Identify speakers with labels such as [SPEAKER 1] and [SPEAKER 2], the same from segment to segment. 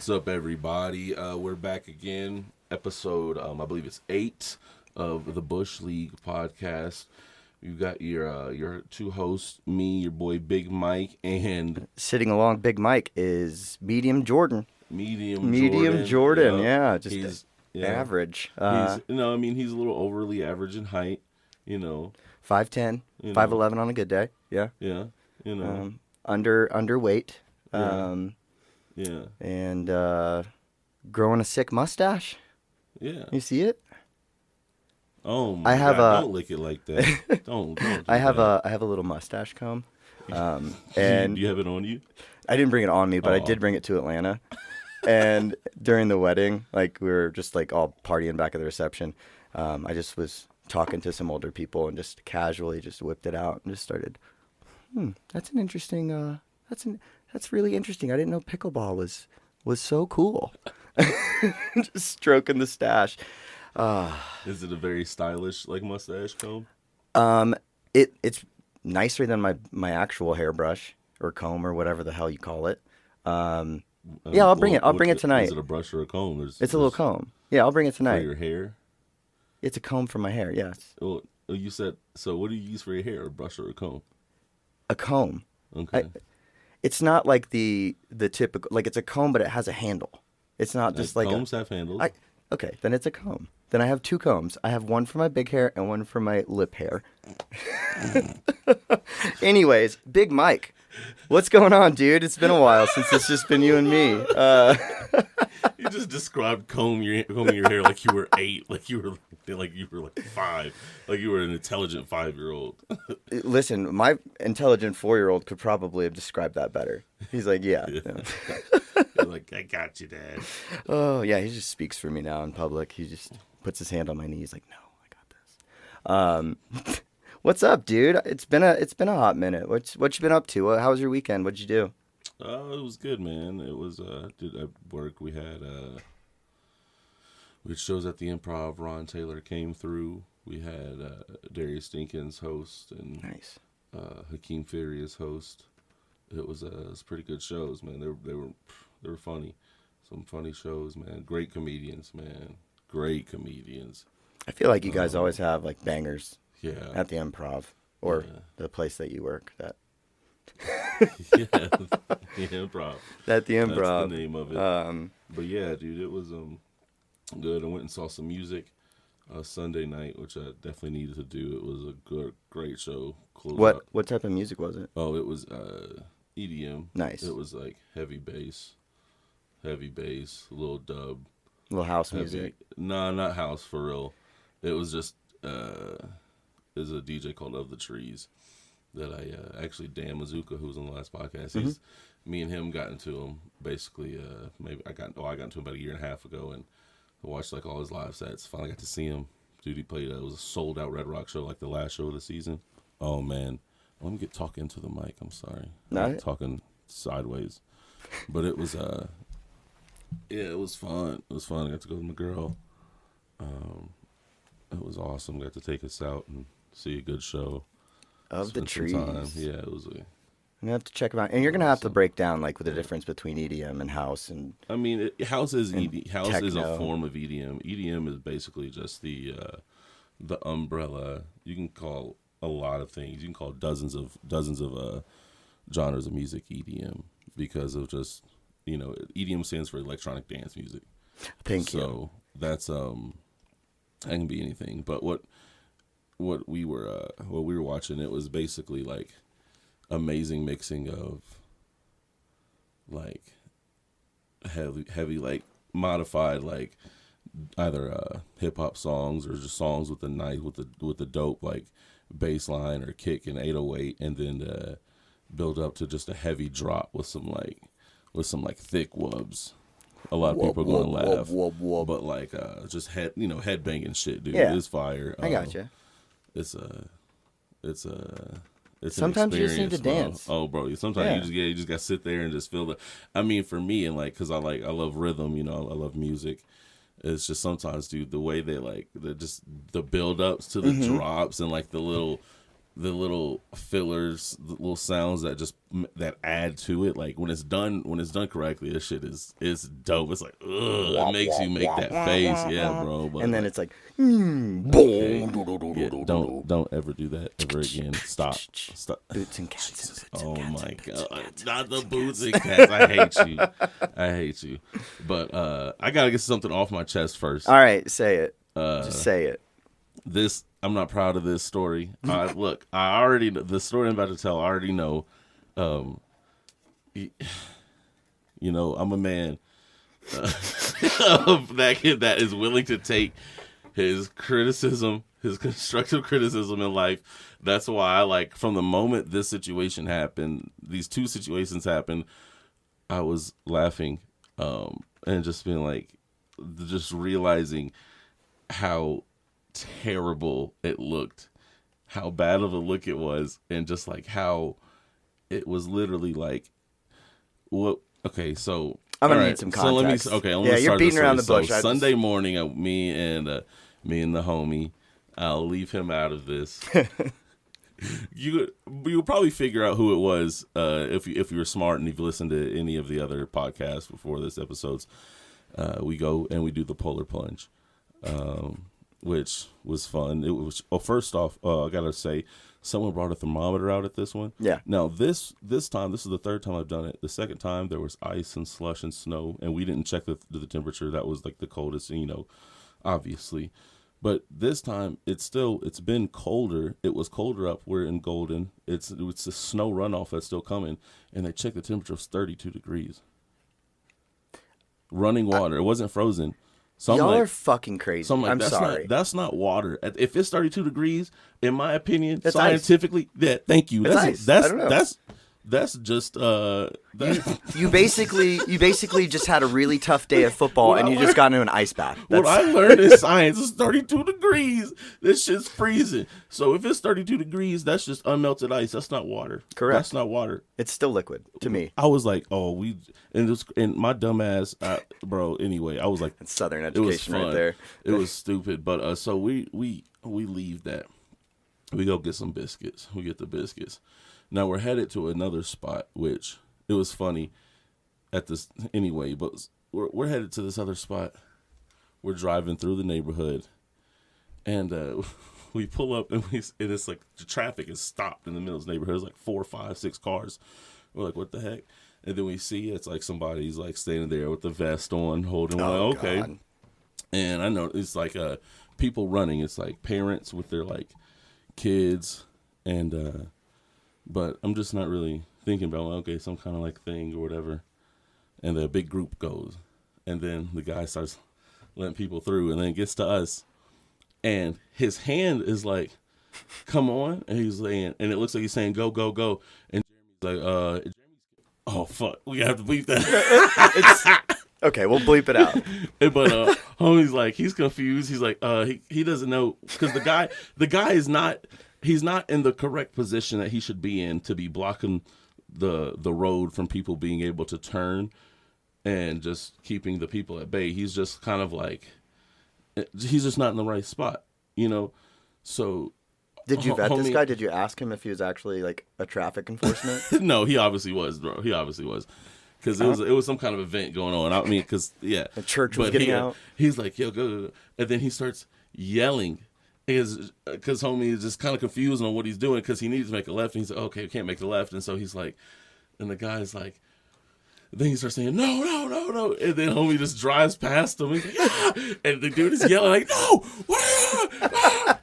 [SPEAKER 1] What's up, everybody? We're back again. Episode, I believe it's 8 of the Bush League podcast. You got your two hosts, me, your boy Big Mike, and
[SPEAKER 2] Sitting along Big Mike is Medium Jordan.
[SPEAKER 1] Medium
[SPEAKER 2] Jordan,
[SPEAKER 1] Yep.
[SPEAKER 2] yeah, just
[SPEAKER 1] He's
[SPEAKER 2] average.
[SPEAKER 1] he's a little overly average in height.
[SPEAKER 2] 5'10",
[SPEAKER 1] You know.
[SPEAKER 2] 5'11" on a good day. Yeah.
[SPEAKER 1] Yeah,
[SPEAKER 2] Underweight.
[SPEAKER 1] Yeah.
[SPEAKER 2] And growing a sick mustache.
[SPEAKER 1] Yeah.
[SPEAKER 2] You see it?
[SPEAKER 1] Oh my
[SPEAKER 2] I have
[SPEAKER 1] God, don't lick it like that. Don't do
[SPEAKER 2] I have
[SPEAKER 1] that.
[SPEAKER 2] a little mustache comb.
[SPEAKER 1] Do
[SPEAKER 2] And
[SPEAKER 1] you have it on you?
[SPEAKER 2] I didn't bring it on me, but I
[SPEAKER 1] Aw.
[SPEAKER 2] did bring it to Atlanta. And during the wedding, like we were just like all partying back at the reception. I just was talking to some older people and just casually just whipped it out and just started. That's an interesting. That's really interesting. I didn't know pickleball was so cool. Just stroking the stash.
[SPEAKER 1] Is it a very stylish like mustache comb?
[SPEAKER 2] It's nicer than my actual hairbrush or comb or whatever the hell you call it. Yeah, I'll bring it. I'll bring it tonight.
[SPEAKER 1] Is it a brush or a comb?
[SPEAKER 2] It's a little comb. Yeah, I'll bring it
[SPEAKER 1] for
[SPEAKER 2] tonight.
[SPEAKER 1] your hair.
[SPEAKER 2] It's a comb for my hair. Yes,
[SPEAKER 1] Well, you said so. What do you use for your hair? A brush or a comb?
[SPEAKER 2] a comb.
[SPEAKER 1] Okay.
[SPEAKER 2] It's not like the typical, like it's a comb, but it has a handle. It's not just like
[SPEAKER 1] combs have handles.
[SPEAKER 2] okay, then it's a comb. Then I have two combs. I have one for my big hair and one for my lip hair. Anyways, Big Mike, what's going on, dude? It's been a while since it's just been you and me.
[SPEAKER 1] You just described combing your hair like you were 8, like you were like 5, like you were an intelligent 5-year-old.
[SPEAKER 2] Listen, my intelligent 4-year-old could probably have described that better. He's like, yeah.
[SPEAKER 1] You're like, I got you, Dad.
[SPEAKER 2] Oh, yeah, he just speaks for me now in public. He just puts his hand on my knee. He's like, no, I got this. What's up, dude? It's been a hot minute. What you been up to? How was your weekend? What'd you do?
[SPEAKER 1] It was good, man. It was at work. We had shows at the Improv. Ron Taylor came through. We had Darius Dinkins host and
[SPEAKER 2] Nice.
[SPEAKER 1] Hakeem Fury as host. It was pretty good shows, man. They were funny. Some funny shows, man. Great comedians, man. Great comedians.
[SPEAKER 2] I feel like you guys always have like bangers
[SPEAKER 1] Yeah.
[SPEAKER 2] at the Improv or
[SPEAKER 1] Yeah.
[SPEAKER 2] the place that you work. That
[SPEAKER 1] Yeah. The Improv.
[SPEAKER 2] at the
[SPEAKER 1] That's
[SPEAKER 2] Improv.
[SPEAKER 1] the name of it. But yeah, dude, it was good. I went and saw some music Sunday night, which I definitely needed to do. It was a great show. Close out.
[SPEAKER 2] What type of music was it?
[SPEAKER 1] Oh, it was EDM.
[SPEAKER 2] Nice.
[SPEAKER 1] It was like heavy bass, a little dub.
[SPEAKER 2] Little house
[SPEAKER 1] Heavy.
[SPEAKER 2] music.
[SPEAKER 1] Nah, not house for real. It was just there's a DJ called Of the Trees that I actually Dan Mazuka, who was on the last podcast.
[SPEAKER 2] Mm-hmm.
[SPEAKER 1] Me and him got into him basically. Maybe I got into him about a year and a half ago, and I watched like all his live sets. Finally got to see him. Dude, he played. It was a sold out Red Rock show, like the last show of the season. Oh man, let me get talking to the mic. I'm sorry, I'm talking sideways, but it was yeah, it was fun. It was fun. I got to go with my girl. It was awesome. Got to take us out and see a good show.
[SPEAKER 2] Of the
[SPEAKER 1] Spend some time.
[SPEAKER 2] Trees.
[SPEAKER 1] Yeah, it was.
[SPEAKER 2] I'm gonna have to check them out, and you're gonna have to break down like the difference between EDM and house. And
[SPEAKER 1] I mean, house is house is a
[SPEAKER 2] techno.
[SPEAKER 1] form of EDM. EDM is basically just the umbrella. You can call a lot of things. You can call dozens of genres of music EDM because of just EDM stands for electronic dance music.
[SPEAKER 2] Thank you.
[SPEAKER 1] So that's that can be anything. But what we were watching, it was basically like amazing mixing of like heavy like modified like either hip hop songs or just songs with the nice with the dope like bass line or kick and 808, and then build up to just a heavy drop with some thick wubs. A lot of people are gonna laugh, but like just head banging shit, dude.
[SPEAKER 2] Yeah.
[SPEAKER 1] It's fire.
[SPEAKER 2] I gotcha.
[SPEAKER 1] It's
[SPEAKER 2] Sometimes
[SPEAKER 1] an
[SPEAKER 2] you just need to
[SPEAKER 1] experience, bro.
[SPEAKER 2] dance.
[SPEAKER 1] Oh, bro. Sometimes you just gotta sit there and just feel the. I mean, for me, and like, cause I love rhythm. I love music. It's just sometimes, dude, the way they like the build ups to the drops and like the little the little fillers, the little sounds that just that add to it. Like when it's done correctly, this shit is dope. It's like, ugh, it makes you make that face, yeah, bro. But
[SPEAKER 2] and then
[SPEAKER 1] like,
[SPEAKER 2] it's like,
[SPEAKER 1] okay, yeah, don't ever do that ever again. Stop.
[SPEAKER 2] boots and cats.
[SPEAKER 1] Oh my god, not the boots and cats. I hate you. But I gotta get something off my chest first.
[SPEAKER 2] All right, say it. Just say it.
[SPEAKER 1] I'm not proud of this story. Look, the story I'm about to tell, I already know. You know, I'm a man that is willing to take his criticism, his constructive criticism in life. That's why from the moment this situation happened, these two situations happened, I was laughing, and just being like, just realizing how terrible it looked, how bad of a look it was, and just like how it was literally like, what? Okay, so
[SPEAKER 2] I'm gonna need some context.
[SPEAKER 1] So let me.
[SPEAKER 2] Yeah, you're beating around the bush.
[SPEAKER 1] So Sunday morning, me and the homie, I'll leave him out of this. You'll probably figure out who it was if you were smart and you've listened to any of the other podcasts before this episodes. We go and we do the polar plunge, which was fun. It was first off, I gotta say, someone brought a thermometer out at this one.
[SPEAKER 2] Yeah.
[SPEAKER 1] Now this time, this is the third time I've done it. The second time there was ice and slush and snow, and we didn't check the temperature. That was like the coldest, obviously. But this time it's been colder. It was colder up. We're in Golden. It's the snow runoff that's still coming, and they checked the temperature was 32 degrees. Running water. It wasn't frozen. So
[SPEAKER 2] Y'all are fucking crazy. I'm sorry.
[SPEAKER 1] That's not water. If it's 32 degrees, in my opinion,
[SPEAKER 2] that's
[SPEAKER 1] scientifically,
[SPEAKER 2] ice.
[SPEAKER 1] Yeah, thank you.
[SPEAKER 2] It's
[SPEAKER 1] That's
[SPEAKER 2] ice. I don't know.
[SPEAKER 1] That's just
[SPEAKER 2] you basically just had a really tough day of football and you just got into an ice bath.
[SPEAKER 1] What I learned in science is 32 degrees. This shit's freezing. So if it's 32 degrees, that's just unmelted ice. That's not water.
[SPEAKER 2] Correct.
[SPEAKER 1] That's not water.
[SPEAKER 2] It's still liquid to me.
[SPEAKER 1] I was like, and my dumb ass, bro. Anyway, I was like,
[SPEAKER 2] it's Southern education right there.
[SPEAKER 1] It was stupid, but so we leave that. We go get some biscuits. We get the biscuits. Now we're headed to another spot, which it was funny at this anyway, but we're headed to this other spot. We're driving through the neighborhood, and we pull up, and it's like the traffic is stopped in the middle of the neighborhood. There's like 4, 5, 6 cars. We're like, what the heck? And then we see it's like somebody's like standing there with the vest on, holding. Like, okay. God. And I know it's like people running. It's like parents with their like kids, and but I'm just not really thinking about, okay, some kind of like thing or whatever. And the big group goes, and then the guy starts letting people through, and then it gets to us, and his hand is like, come on, and he's saying, and it looks like he's saying, go, go, go, and Jeremy's like, oh fuck, we have to bleep that.
[SPEAKER 2] Okay, we'll bleep it out.
[SPEAKER 1] But homie's like, he's confused. He's like, he doesn't know, because the guy is not. He's not in the correct position that he should be in to be blocking the road from people being able to turn and just keeping the people at bay. He's just kind of like, he's just not in the right spot, So
[SPEAKER 2] did you vet this guy? Did you ask him if he was actually like a traffic enforcement?
[SPEAKER 1] No, he obviously was, bro. He obviously was. Because it was some kind of event going on. I mean, because, yeah.
[SPEAKER 2] The church was getting out.
[SPEAKER 1] He's like, yo, go. And then he starts yelling. Because homie is just kind of confused on what he's doing, because he needs to make a left, and he's like, okay, we can't make the left, and so he's like, and the guy's like, then he starts saying, no, no, no, no, and then homie just drives past him, he's like, ah! And the dude is yelling like, no,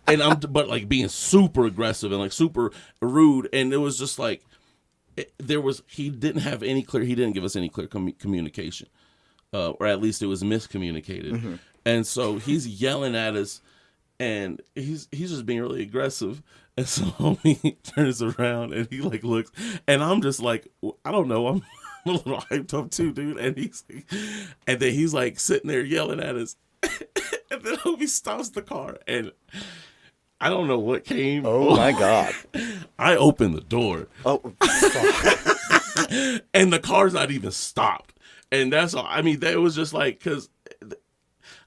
[SPEAKER 1] and but like being super aggressive and like super rude, and it was just like, he didn't give us any clear communication, or at least it was miscommunicated, mm-hmm. And so he's yelling at us. And he's just being really aggressive. And so he turns around and he like looks, and I'm just like, I don't know, I'm a little hyped up too, dude. And then he's like sitting there yelling at us. And then homie stops the car, and I don't know what came.
[SPEAKER 2] Oh my God.
[SPEAKER 1] I opened the door.
[SPEAKER 2] Oh, fuck.
[SPEAKER 1] And the car's not even stopped. And that's all. I mean, that was just like, because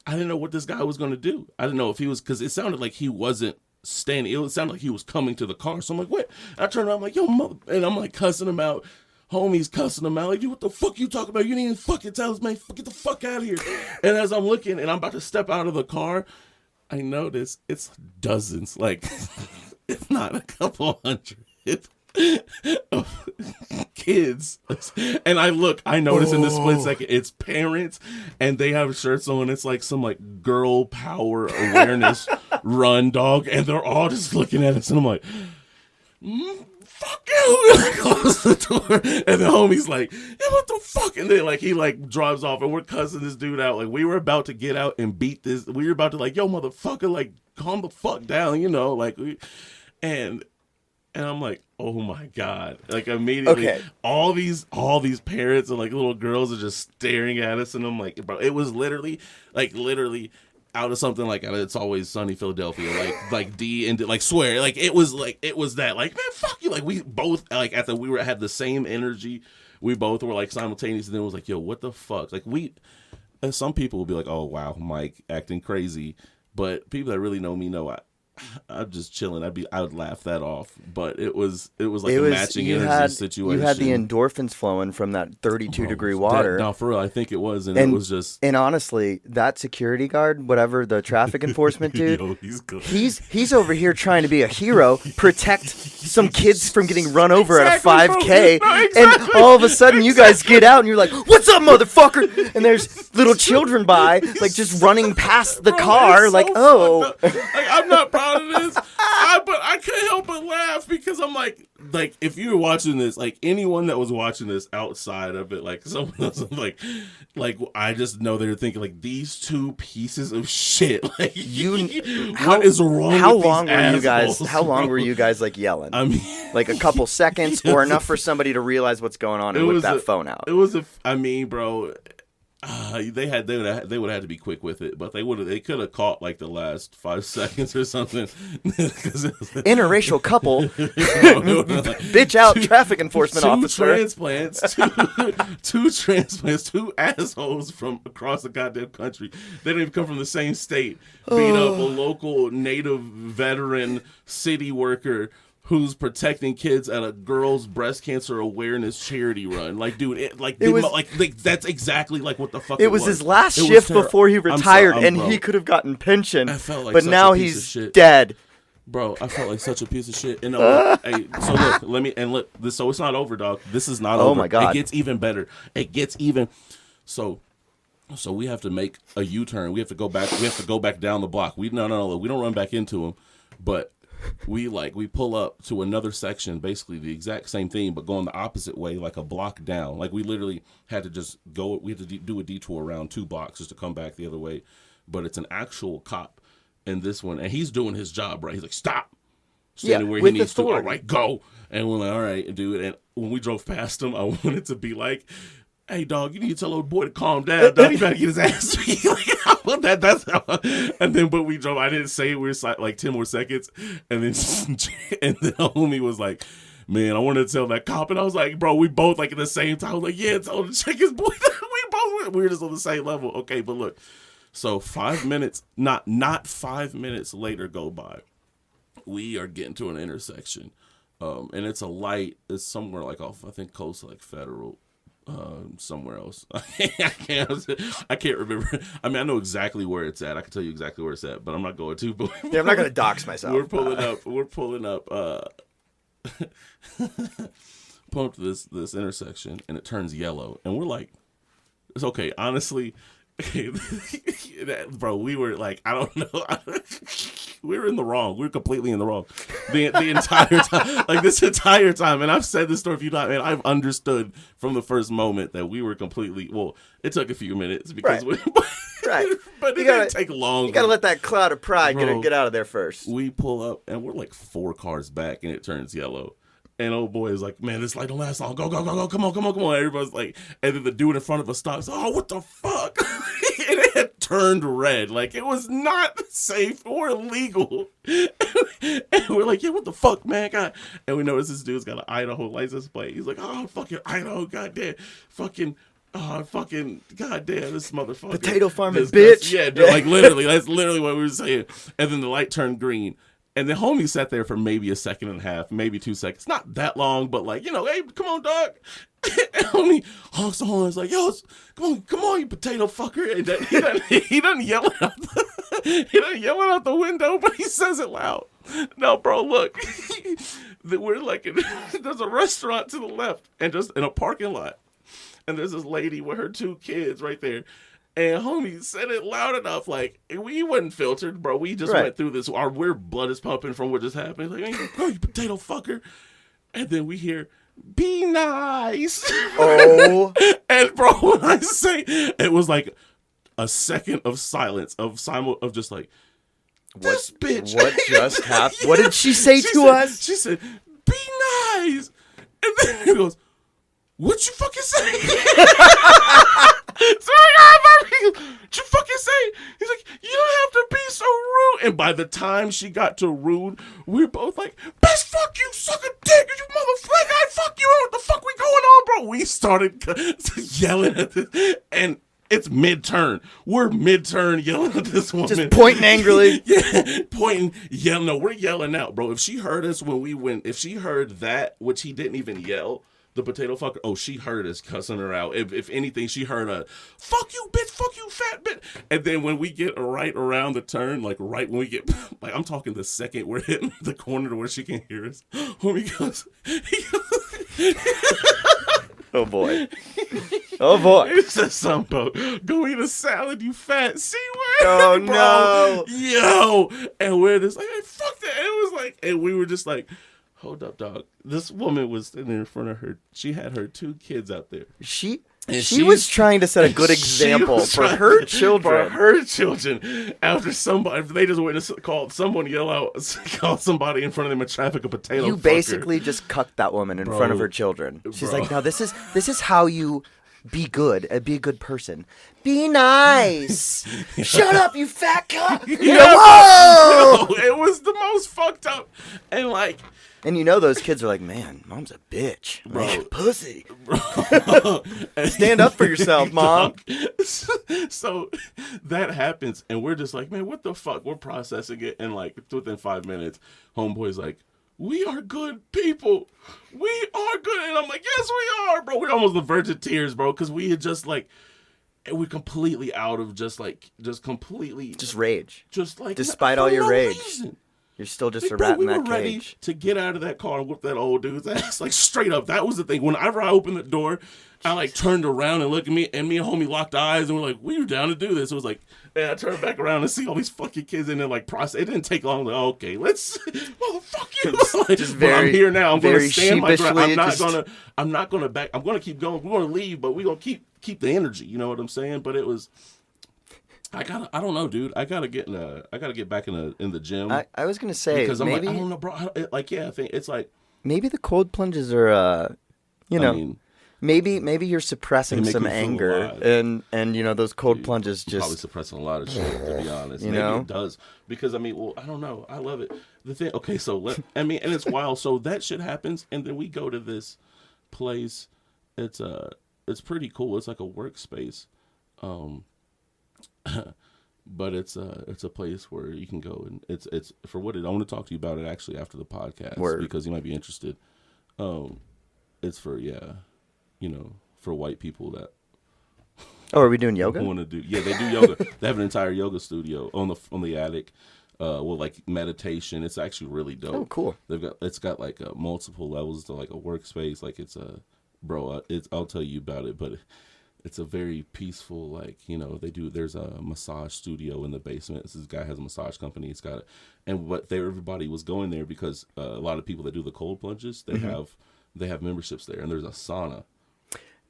[SPEAKER 1] I didn't know what this guy was going to do. I didn't know if he was, because it sounded like he wasn't standing. It sounded like he was coming to the car. So I'm like, what? I turned around, I'm like, yo, mother, and I'm like cussing him out. Homies cussing him out. Like, you, what the fuck you talking about? You didn't even fucking tell us, man. Get the fuck out of here. And as I'm looking and I'm about to step out of the car, I notice it's dozens, like, if not a couple hundred of kids. And I notice in this split second, it's parents and they have shirts on. It's like some like girl power awareness run, dog. And they're all just looking at us. And I'm like, fuck you. And I close the door. And the homie's like, yeah, what the fuck? And then like he like drives off and we're cussing this dude out. Like we were about to get out and beat this. We were about to like, yo, motherfucker, like calm the fuck down, you know, like and I'm like, oh my God. Like immediately all these parents and like little girls are just staring at us. And I'm like, bro, it was literally out of something like It's Always Sunny Philadelphia, like D and like swear, like it was that, like, man, fuck you. Like we both like had the same energy. We both were like simultaneous, and then it was like, yo, what the fuck? Like and some people will be like, oh wow, Mike acting crazy, but people that really know me know I'm just chilling. I would laugh that off, but it was like a matching energy situation.
[SPEAKER 2] You had the endorphins flowing from that 32-degree water.
[SPEAKER 1] No, for real, I think it was, and it was just.
[SPEAKER 2] And honestly, that security guard, whatever the traffic enforcement dude,
[SPEAKER 1] yo, he's good.
[SPEAKER 2] He's over here trying to be a hero, protect some kids from getting run over at a 5K, and all of a sudden you guys get out and you're like, "What's up, motherfucker?" And there's little children by, like just running past the car,
[SPEAKER 1] so
[SPEAKER 2] like, "Oh."
[SPEAKER 1] Like, I'm not proud of this, but I couldn't help but laugh because I'm like if you were watching this, like anyone that was watching this outside of it, like someone else, like I just know they were thinking like, these two pieces of shit, like what is wrong?
[SPEAKER 2] How
[SPEAKER 1] with
[SPEAKER 2] long
[SPEAKER 1] these
[SPEAKER 2] were you guys?
[SPEAKER 1] assholes,
[SPEAKER 2] How long
[SPEAKER 1] bro?
[SPEAKER 2] were you guys like yelling?
[SPEAKER 1] I mean,
[SPEAKER 2] like a couple seconds, or enough for somebody to realize what's going on and whip that phone out?
[SPEAKER 1] It was I mean, bro. They would have had to be quick with it, but they could have caught like the last 5 seconds or something.
[SPEAKER 2] Interracial couple, bitch out traffic enforcement officer. Two transplants, two assholes from across the goddamn country. They didn't even come from the same state. Beat up a local native veteran city worker who's protecting kids at a girls' breast cancer awareness charity run. Like, dude, that's exactly like what the fuck it was. His last shift before he retired, and he could have gotten pension.
[SPEAKER 1] I felt like
[SPEAKER 2] but
[SPEAKER 1] such
[SPEAKER 2] now
[SPEAKER 1] a piece
[SPEAKER 2] he's
[SPEAKER 1] of shit.
[SPEAKER 2] dead.
[SPEAKER 1] Bro, I felt like such a piece of shit. And hey, so look, so it's not over, dog. This is not over.
[SPEAKER 2] Oh my God.
[SPEAKER 1] It gets even better. So we have to make a U-turn. We have to go back down the block. No, we don't run back into him, but we pull up to another section, basically the exact same thing, but going the opposite way, like a block down. Like we literally had to just go. We had to do a detour around 2 blocks just to come back the other way. But it's an actual cop in this one, and he's doing his job right. He's like, stop, standing where he needs to. All right, go. And we're like, all right, dude. And when we drove past him, I wanted to be like, hey, dog, you need to tell old boy to calm down. Dog, he better get his ass beat. That's how. And then, but we drove. I didn't say it. We were like 10 more seconds, and then the homie was like, "Man, I wanted to tell that cop." And I was like, "Bro, we both like at the same time." I was like, "Yeah, tell him to check his boy." We were just on the same level. Okay, but look, so 5 minutes, not 5 minutes later go by. We are getting to an intersection, and it's a light. It's somewhere like off, I think, close to like Federal. Somewhere else. I can't remember. I mean, I know exactly where it's at. I can tell you exactly where it's at, but I'm not going to. But
[SPEAKER 2] yeah, I'm not going to dox myself.
[SPEAKER 1] We're pulling up to this intersection, and it turns yellow, and we're like, it's okay. Honestly, bro, we were like, I don't know. We were in the wrong. We were completely in the wrong the entire time. Like this entire time. And I've said this story a few times, and I've understood from the first moment that we were completely, well, it took a few minutes because
[SPEAKER 2] right.
[SPEAKER 1] But it didn't take long.
[SPEAKER 2] You got to let that cloud of pride get out of there first.
[SPEAKER 1] We pull up, and we're like 4 cars back, and it turns yellow. And old boy is like, man, this light don't last long. Go. Come on. Everybody's like, and then the dude in front of us stops. Oh, what the fuck? And it had turned red. Like, it was not safe or illegal. And we're like, yeah, what the fuck, man? God. And we notice this dude's got an Idaho license plate. He's like, oh, fucking Idaho, goddamn. Fucking, goddamn, this motherfucker.
[SPEAKER 2] Potato farming, bitch.
[SPEAKER 1] Yeah, like literally, that's literally what we were saying. And then the light turned green. And the homie sat there for maybe a second and a half, maybe 2 seconds. Not that long, but like, you know, hey, come on, dog. And homie honks the horn. It's like, yo, come on, you potato fucker. And then he doesn't yell it out he doesn't yell it out the window, but he says it loud. No, bro, look. We're like, there's a restaurant to the left and just in a parking lot. And there's this lady with her 2 kids right there. And homie said it loud enough, like, we wasn't filtered, bro. We just went through this. Our weird blood is pumping from what just happened. Like, hey, bro, you potato fucker. And then we hear, be nice.
[SPEAKER 2] Oh.
[SPEAKER 1] And bro, when I say, it was like a second of silence, of just like, this bitch.
[SPEAKER 2] What just happened? What did she say to us?
[SPEAKER 1] She said, be nice. And then he goes, what'd you fucking say? So what'd you fucking say? He's like, you don't have to be so rude. And by the time she got to rude, we were both like, bitch, fuck you, suck a dick, you motherfucker, I fuck you, what the fuck we going on, bro? We started yelling at this, and it's mid-turn. We're mid-turn yelling at this woman.
[SPEAKER 2] Just pointing angrily.
[SPEAKER 1] Yeah, pointing, yelling. No, we're yelling out, bro. If she heard us when we went, if she heard that, which he didn't even yell, the potato fucker, oh, she heard us cussing her out. If anything, she heard a, fuck you, bitch, fuck you, fat bitch. And then when we get right around the turn, like right when we get, like I'm talking the second we're hitting the corner to where she can hear us, homie goes,
[SPEAKER 2] oh boy. Oh boy.
[SPEAKER 1] He said something about, go eat a salad, you fat C-word.
[SPEAKER 2] Oh
[SPEAKER 1] bro.
[SPEAKER 2] no.
[SPEAKER 1] Yo. And we're just like, hey, fuck that. And it was like, and we were just like, hold up, dog. This woman was standing in front of her. She had her 2 kids out there.
[SPEAKER 2] She was trying to set a good example for her children.
[SPEAKER 1] For her children. After somebody, they just witnessed, called someone yell out, called somebody in front of them in traffic a potato
[SPEAKER 2] You
[SPEAKER 1] fucker.
[SPEAKER 2] Basically just cucked that woman in front of her children. She's like, no, this is how you be good, be a good person. Be nice. Shut up, you fat cunt.
[SPEAKER 1] Yeah,
[SPEAKER 2] whoa!
[SPEAKER 1] no, it was the most fucked up. And like,
[SPEAKER 2] and you know those kids are like, man, mom's a bitch.
[SPEAKER 1] Bro.
[SPEAKER 2] Man, pussy. Stand up for yourself, mom.
[SPEAKER 1] So that happens, and we're just like, man, what the fuck? We're processing it, and like within 5 minutes, homeboy's like, we are good people. We are good. And I'm like, yes, we are, bro. We're almost the verge of tears, bro, because we had just like, we're completely out of just rage. Just like,
[SPEAKER 2] despite all your rage.
[SPEAKER 1] Reason.
[SPEAKER 2] You're still just
[SPEAKER 1] Like,
[SPEAKER 2] a rat
[SPEAKER 1] bro,
[SPEAKER 2] in that
[SPEAKER 1] we were ready
[SPEAKER 2] cage.
[SPEAKER 1] to get out of that car and whoop that old dude's ass. Like, straight up. That was the thing. Whenever I opened the door, I, like, turned around and looked at me, and me and homie locked eyes, and we're like, we were down to do this. It was like, and I turned back around and see all these fucking kids in there, like, process. It didn't take long. Like, oh, okay, let's, motherfuck you. Like,
[SPEAKER 2] just
[SPEAKER 1] but I'm here now. I'm going to
[SPEAKER 2] very
[SPEAKER 1] stand my ground. I'm
[SPEAKER 2] sheepishly
[SPEAKER 1] not going to back. I'm going to keep going. We're going to leave, but we're going to keep the energy. You know what I'm saying? But it was... I don't know, dude. I gotta get back in the gym.
[SPEAKER 2] I was gonna say
[SPEAKER 1] because I'm
[SPEAKER 2] maybe,
[SPEAKER 1] like, I don't know, bro. I think it's like
[SPEAKER 2] maybe the cold plunges are, maybe you're suppressing some anger, and those cold plunges just
[SPEAKER 1] probably suppressing a lot of shit. To be honest, maybe it does because I don't know. I love it. The thing, okay, so and it's wild. So that shit happens, and then we go to this place. It's pretty cool. It's like a workspace. But it's a place where you can go, and it's for what it. I want to talk to you about it actually after the podcast because you might be interested. It's for for white people that.
[SPEAKER 2] Oh, are we doing yoga?
[SPEAKER 1] Want to do? Yeah, they do yoga. They have an entire yoga studio on the attic, with like meditation. It's actually really dope.
[SPEAKER 2] Oh, cool.
[SPEAKER 1] It's got like multiple levels to like a workspace. Like it's I'll tell you about it, but. It's a very peaceful, like, there's a massage studio in the basement. This guy has a massage company. It's got it. And everybody was going there because a lot of people that do the cold plunges, they have memberships there. And there's a sauna.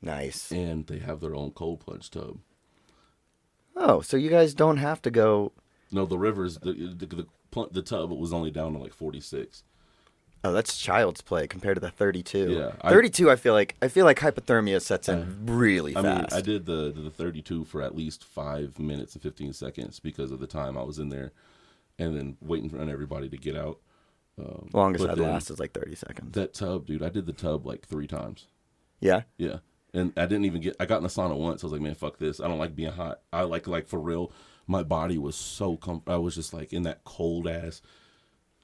[SPEAKER 2] Nice.
[SPEAKER 1] And they have their own cold plunge tub.
[SPEAKER 2] Oh, so you guys don't have to go.
[SPEAKER 1] No, the rivers, the tub was only down to like 46.
[SPEAKER 2] Oh, that's child's play compared to the 32.
[SPEAKER 1] Yeah,
[SPEAKER 2] 32. I feel like hypothermia sets in really fast.
[SPEAKER 1] I mean, I did the 32 for at least 5 minutes and 15 seconds because of the time I was in there, and then waiting on everybody to get out.
[SPEAKER 2] Longest I'd last is like 30 seconds.
[SPEAKER 1] That tub, dude, I did the tub like 3 times.
[SPEAKER 2] Yeah.
[SPEAKER 1] Yeah, and I didn't even I got in the sauna once. I was like, man, fuck this. I don't like being hot. I like for real. My body was so I was just like in that cold ass.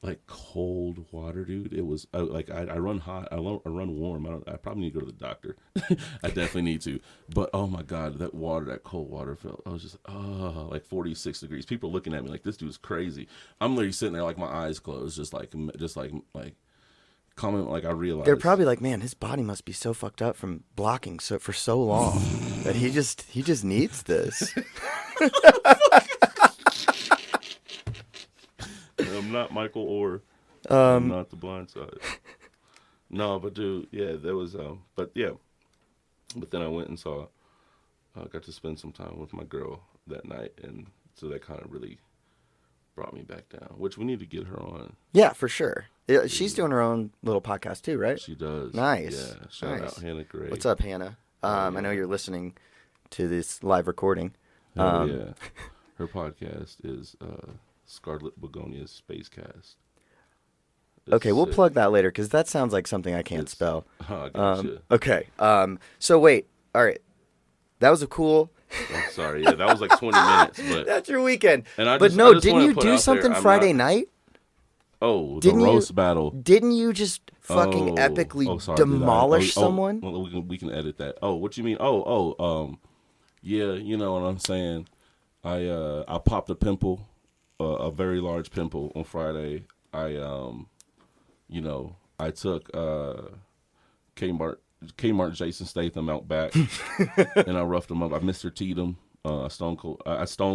[SPEAKER 1] like cold water, dude. It was like I run hot, I run warm. I probably need to go to the doctor. I definitely need to. But oh my god, that water, that cold water felt. I was just like 46 degrees. People looking at me like this dude's crazy. I'm literally sitting there like my eyes closed, just like comment. Like I realized
[SPEAKER 2] They're probably like, man, his body must be so fucked up from blocking for so long that he just needs this.
[SPEAKER 1] I'm not Michael Orr. I'm not The Blind Side. No, but dude, yeah, there was but yeah. But then I went and saw got to spend some time with my girl that night, and so that kind of really brought me back down, which we need to get her on.
[SPEAKER 2] Yeah, for sure. Yeah, she's doing her own little podcast too, right?
[SPEAKER 1] She does.
[SPEAKER 2] Nice.
[SPEAKER 1] Yeah, shout
[SPEAKER 2] Nice.
[SPEAKER 1] out Hannah Gray.
[SPEAKER 2] What's up, Hannah?
[SPEAKER 1] Yeah.
[SPEAKER 2] I know you're listening to this live recording.
[SPEAKER 1] Hell yeah. Her podcast is Scarlet Begonia's Spacecast. It's
[SPEAKER 2] Okay, we'll
[SPEAKER 1] sick.
[SPEAKER 2] plug that later because that sounds like something I can't
[SPEAKER 1] It's-
[SPEAKER 2] spell.
[SPEAKER 1] I gotcha.
[SPEAKER 2] Okay. So wait. All right. That was a cool.
[SPEAKER 1] I'm sorry. Yeah, that was like 20 minutes, but
[SPEAKER 2] That's your weekend.
[SPEAKER 1] And I
[SPEAKER 2] but
[SPEAKER 1] just-
[SPEAKER 2] no,
[SPEAKER 1] I just
[SPEAKER 2] didn't
[SPEAKER 1] wanna
[SPEAKER 2] you
[SPEAKER 1] put
[SPEAKER 2] do
[SPEAKER 1] out there,
[SPEAKER 2] something
[SPEAKER 1] I'm
[SPEAKER 2] Friday
[SPEAKER 1] not-
[SPEAKER 2] night?
[SPEAKER 1] oh, the
[SPEAKER 2] Didn't you-
[SPEAKER 1] roast battle.
[SPEAKER 2] Didn't you just fucking epically
[SPEAKER 1] sorry, did I?
[SPEAKER 2] demolish someone?
[SPEAKER 1] Well, we can edit that. Oh, what you mean? Yeah, you know what I'm saying. I popped a pimple, a very large pimple on Friday. I took Kmart Jason Statham out back, and I roughed him up. I Mr. T'd him. I Stone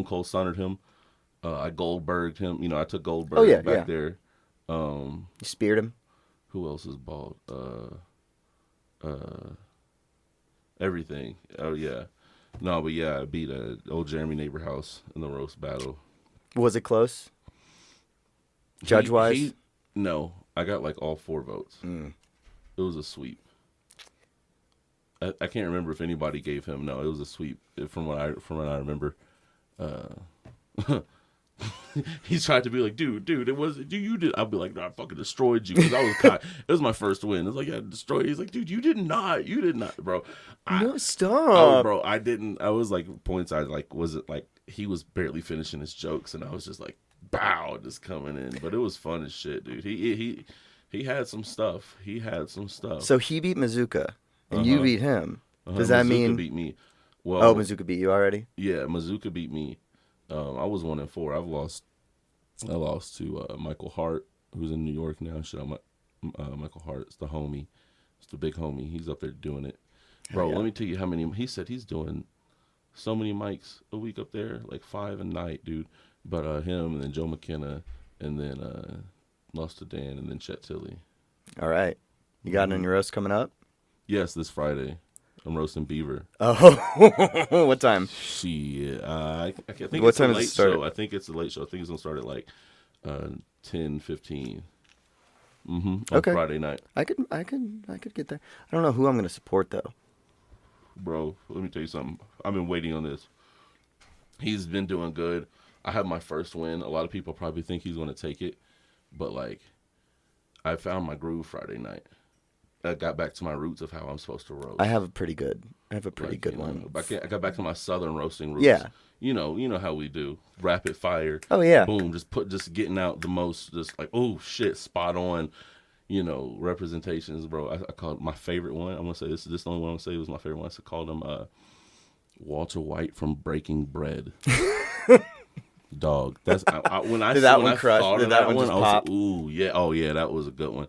[SPEAKER 1] Cold Stunnered him. I Goldberged him. You know, I took Goldberg back there.
[SPEAKER 2] You speared him.
[SPEAKER 1] Who else is bald? Everything. Oh yeah. No, but yeah, I beat old Jeremy Neighborhouse in the roast battle.
[SPEAKER 2] Was it close? Judge wise?
[SPEAKER 1] No, I got like all 4 votes.
[SPEAKER 2] Mm.
[SPEAKER 1] It was a sweep. I can't remember if anybody gave him. No, it was a sweep from what I remember. He tried to be like, dude, it wasn't you did. I'll be like, no, I fucking destroyed you because I was caught. It was my first win. It's like, yeah, destroyed. He's like, dude, you did not, bro.
[SPEAKER 2] No, stop.
[SPEAKER 1] Bro, I didn't. I was like points. I like was it like he was barely finishing his jokes, and I was just like, bow, just coming in. But it was fun as shit, dude. He had some stuff.
[SPEAKER 2] So he beat Mazuka, and you beat him. Does that
[SPEAKER 1] Mazuka
[SPEAKER 2] mean?
[SPEAKER 1] beat me? Well,
[SPEAKER 2] Oh, Mazuka beat you already.
[SPEAKER 1] yeah, Mazuka beat me. I was 1-4. I lost to Michael Hart, who's in New York now. Shit, Michael Hart. It's the homie. It's the big homie. He's up there doing it. Bro,
[SPEAKER 2] yeah.
[SPEAKER 1] let me tell you how many. He said he's doing so many mics a week up there, like 5 a night, dude. But him and then Joe McKenna and then lost to Dan and then Chet Tilley.
[SPEAKER 2] All right. You got any roast coming up?
[SPEAKER 1] Yes, this Friday. I'm roasting Beaver.
[SPEAKER 2] Oh, what time?
[SPEAKER 1] Shit. I think
[SPEAKER 2] What
[SPEAKER 1] it's a
[SPEAKER 2] time does it
[SPEAKER 1] late
[SPEAKER 2] start?
[SPEAKER 1] show. I think it's a late show. I think it's going to start at like 10:15. On
[SPEAKER 2] Okay.
[SPEAKER 1] Friday night.
[SPEAKER 2] I could get there. I don't know who I'm gonna support though.
[SPEAKER 1] Bro, let me tell you something. I've been waiting on this. He's been doing good. I had my first win. A lot of people probably think he's going to take it. But, like, I found my groove Friday night. I got back to my roots of how I'm supposed to roast.
[SPEAKER 2] I have a pretty good
[SPEAKER 1] Like,
[SPEAKER 2] one.
[SPEAKER 1] I got back to my southern roasting roots.
[SPEAKER 2] Yeah.
[SPEAKER 1] You know how we do. Rapid fire.
[SPEAKER 2] Oh yeah.
[SPEAKER 1] Boom. Just getting out the most, just like, oh shit, spot on, representations, bro. I called my favorite one. I'm going to say this is the only one I'm going to say was my favorite one. I called him Walter White from Breaking Bread. Dog. That's when I
[SPEAKER 2] Did that
[SPEAKER 1] when
[SPEAKER 2] one
[SPEAKER 1] I
[SPEAKER 2] crush?
[SPEAKER 1] thought
[SPEAKER 2] Did
[SPEAKER 1] of
[SPEAKER 2] that
[SPEAKER 1] that
[SPEAKER 2] one
[SPEAKER 1] one,
[SPEAKER 2] just
[SPEAKER 1] I was
[SPEAKER 2] pop?
[SPEAKER 1] like, ooh, yeah, oh yeah, that was a good one.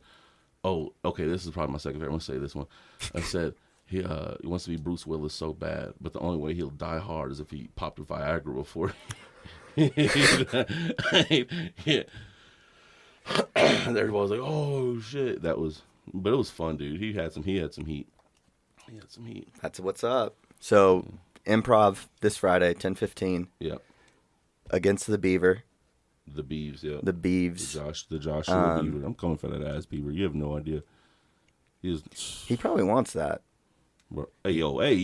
[SPEAKER 1] Oh, okay, this is probably my second favorite. I'm gonna say this one. I said he wants to be Bruce Willis so bad, but the only way he'll die hard is if he popped a Viagra before. Yeah. And everybody was like, "Oh shit!" But it was fun, dude. He had some heat.
[SPEAKER 2] That's what's up. So improv this Friday, 10:15,
[SPEAKER 1] Yeah,
[SPEAKER 2] against the Beaver.
[SPEAKER 1] the Beeves. Yeah,
[SPEAKER 2] The Beeves.
[SPEAKER 1] the Joshua Beaver. I'm coming for that ass Beaver. You have no idea.
[SPEAKER 2] He probably wants that.
[SPEAKER 1] Hey yo, hey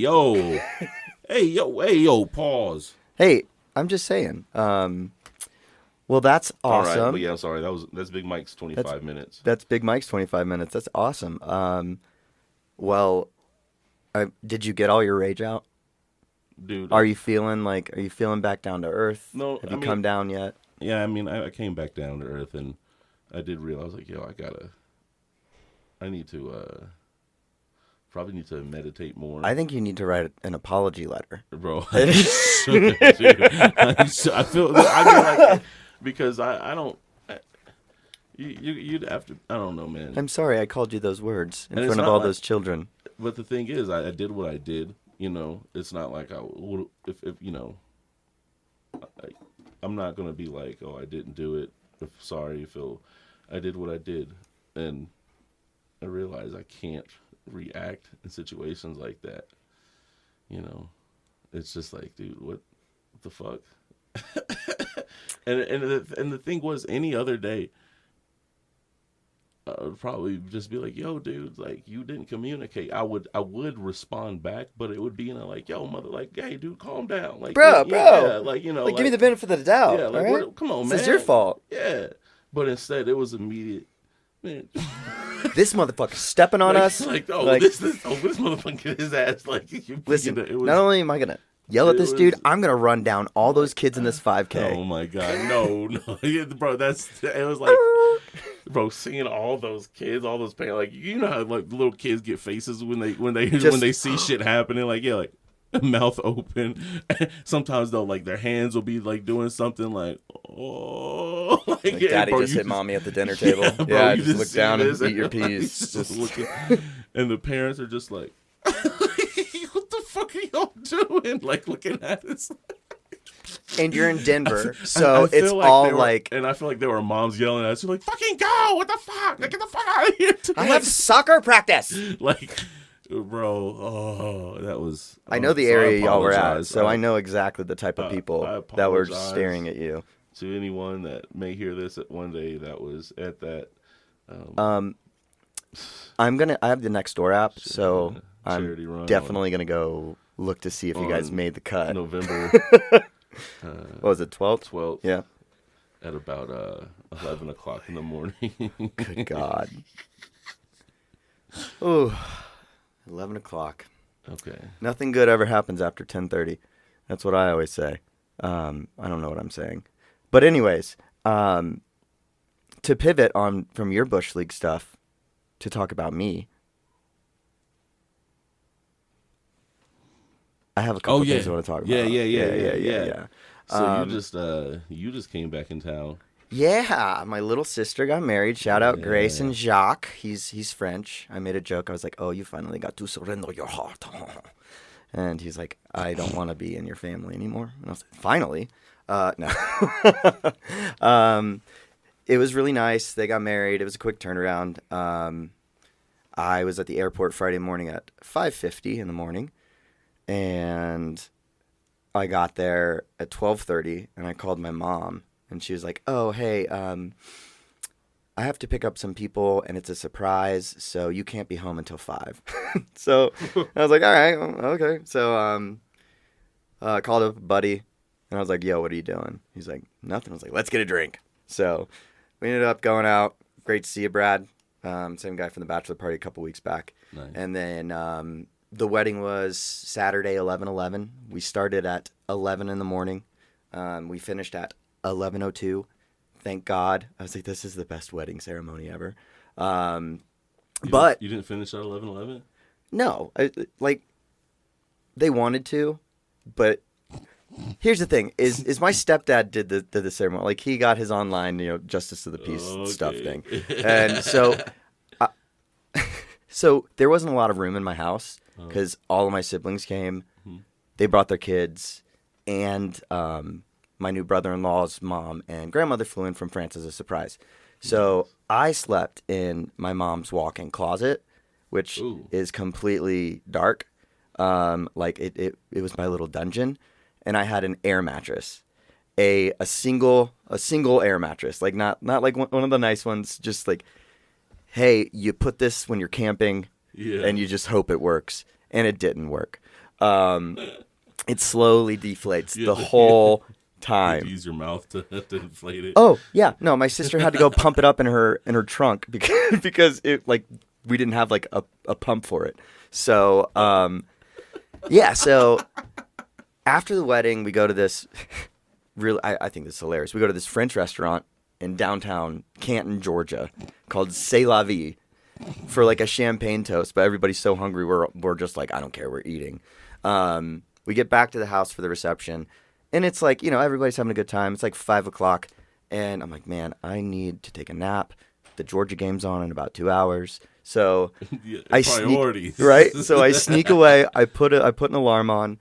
[SPEAKER 1] yo, pause.
[SPEAKER 2] Hey, I'm just saying. Well, that's
[SPEAKER 1] All
[SPEAKER 2] awesome.
[SPEAKER 1] right, but yeah, I'm sorry. That's Big Mike's 25 minutes.
[SPEAKER 2] That's Big Mike's 25 minutes. That's awesome. Well, did you get all your rage out?
[SPEAKER 1] Dude.
[SPEAKER 2] Are you feeling back down to earth?
[SPEAKER 1] No,
[SPEAKER 2] Have you come down yet?
[SPEAKER 1] Yeah, I mean, I came back down to earth, and I did realize, I was like, yo, I need to, probably need to meditate more.
[SPEAKER 2] I think you need to write an apology letter.
[SPEAKER 1] Bro, I should, dude. I feel, I mean, like, because I don't, you'd have to, I don't know, man.
[SPEAKER 2] I'm sorry I called you those words in
[SPEAKER 1] And
[SPEAKER 2] front
[SPEAKER 1] it's
[SPEAKER 2] of all
[SPEAKER 1] not
[SPEAKER 2] those children.
[SPEAKER 1] But the thing is, I did what I did. You know, it's not like I would, if you know, I'm not going to be like, oh, I didn't do it. Sorry, Phil. I did what I did. And I realize I can't react in situations like that. You know, it's just like, dude, what the fuck? and the thing was, any other day, I would probably just be like, yo, dude, like, you didn't communicate. I would respond back, but it would be in a like, yo, mother, like, hey, dude, calm down. Like,
[SPEAKER 2] bro,
[SPEAKER 1] yeah, like, you know.
[SPEAKER 2] Like, give me the benefit of the doubt.
[SPEAKER 1] Yeah, like,
[SPEAKER 2] right?
[SPEAKER 1] come on, man.
[SPEAKER 2] This is your fault.
[SPEAKER 1] Yeah. But instead, it was immediate. Man.
[SPEAKER 2] This motherfucker stepping on
[SPEAKER 1] like,
[SPEAKER 2] us.
[SPEAKER 1] Like, oh,
[SPEAKER 2] like,
[SPEAKER 1] this motherfucker get his ass. Like,
[SPEAKER 2] listen,
[SPEAKER 1] it was,
[SPEAKER 2] not only am I going to yell at this dude,
[SPEAKER 1] was,
[SPEAKER 2] I'm going to run down all those kids in this 5K.
[SPEAKER 1] Oh, my God. No. Yeah, bro, it was like, bro, seeing all those kids, all those parents, like, you know how, like, little kids get faces when they see shit happening, like, yeah, like, mouth open. Sometimes they'll, like, their hands will be, like, doing something like, oh, like,
[SPEAKER 2] Like,
[SPEAKER 1] yeah,
[SPEAKER 2] daddy
[SPEAKER 1] bro,
[SPEAKER 2] just hit mommy at the dinner table.
[SPEAKER 1] Yeah, bro, you
[SPEAKER 2] just look down and
[SPEAKER 1] this,
[SPEAKER 2] eat your peas.
[SPEAKER 1] Just looking, and the parents are just like, what the fuck are y'all doing? Like, looking at us.
[SPEAKER 2] And you're in Denver, so
[SPEAKER 1] I feel
[SPEAKER 2] it's
[SPEAKER 1] like
[SPEAKER 2] all like...
[SPEAKER 1] And I feel like there were moms yelling at us, like, fucking go! What the fuck? Like, get the fuck out of here!
[SPEAKER 2] I have soccer practice!
[SPEAKER 1] Like, bro, oh, that was...
[SPEAKER 2] I know the area y'all were at, so I know exactly the type of people that were staring at you.
[SPEAKER 1] To anyone that may hear this at one day that was at that...
[SPEAKER 2] I have the Nextdoor app, so I'm definitely going to go look to see if you guys made the cut.
[SPEAKER 1] November...
[SPEAKER 2] what was it, 12th?
[SPEAKER 1] 12th.
[SPEAKER 2] Yeah.
[SPEAKER 1] At about 11 o'clock in the morning.
[SPEAKER 2] Good God. Ooh, 11 o'clock.
[SPEAKER 1] Okay.
[SPEAKER 2] Nothing good ever happens after 10:30. That's what I always say. I don't know what I'm saying. But anyways, to pivot on from your Bush League stuff to talk about me, I have a couple things I want to talk about.
[SPEAKER 1] Yeah. So you just came back in town.
[SPEAKER 2] Yeah, my little sister got married. Shout out Grace and Jacques. He's French. I made a joke. I was like, "Oh, you finally got to surrender your heart." And he's like, "I don't want to be in your family anymore." And I was like, "Finally." No. It was really nice. They got married. It was a quick turnaround. I was at the airport Friday morning at 5:50 in the morning. And I got there at 12:30, and I called my mom, and she was like, "Oh, hey, I have to pick up some people, and it's a surprise, so you can't be home until 5." So I was like, "All right, okay." So I called up a buddy, and I was like, "Yo, what are you doing?" He's like, "Nothing." I was like, "Let's get a drink." So we ended up going out. Great to see you, Brad. Same guy from the bachelor party a couple weeks back.
[SPEAKER 1] Nice.
[SPEAKER 2] And then the wedding was Saturday, 11/11. We started at 11 in the morning. We finished at 11:02. Thank God. I was like, this is the best wedding ceremony ever. But
[SPEAKER 1] you didn't finish at 11:11?
[SPEAKER 2] No, like they wanted to, but here's the thing: is my stepdad did the ceremony. Like he got his online, Justice of the Peace stuff thing, and so. So there wasn't a lot of room in my house because all of my siblings came. Mm-hmm. They brought their kids, and my new brother-in-law's mom and grandmother flew in from France as a surprise. So I slept in my mom's walk-in closet, which is completely dark. Like it was my little dungeon, and I had an air mattress, a single air mattress, like not like one of the nice ones, just like. Hey, you put this when you're camping, and you just hope it works. And it didn't work. It slowly deflates the whole time.
[SPEAKER 1] You use your mouth to inflate it.
[SPEAKER 2] Oh, yeah. No, my sister had to go pump it up in her trunk because it we didn't have like a pump for it. So, so after the wedding, we go to this really, I think this is hilarious. We go to this French restaurant in downtown Canton, Georgia, called C'est La Vie, for like a champagne toast. But everybody's so hungry, we're just like, I don't care, we're eating. We get back to the house for the reception, and it's like, everybody's having a good time. It's like 5:00, and I'm like, man, I need to take a nap. The Georgia game's on in about 2 hours. So
[SPEAKER 1] Yeah,
[SPEAKER 2] I
[SPEAKER 1] priorities.
[SPEAKER 2] sneak, right? So I sneak away. I put an alarm on,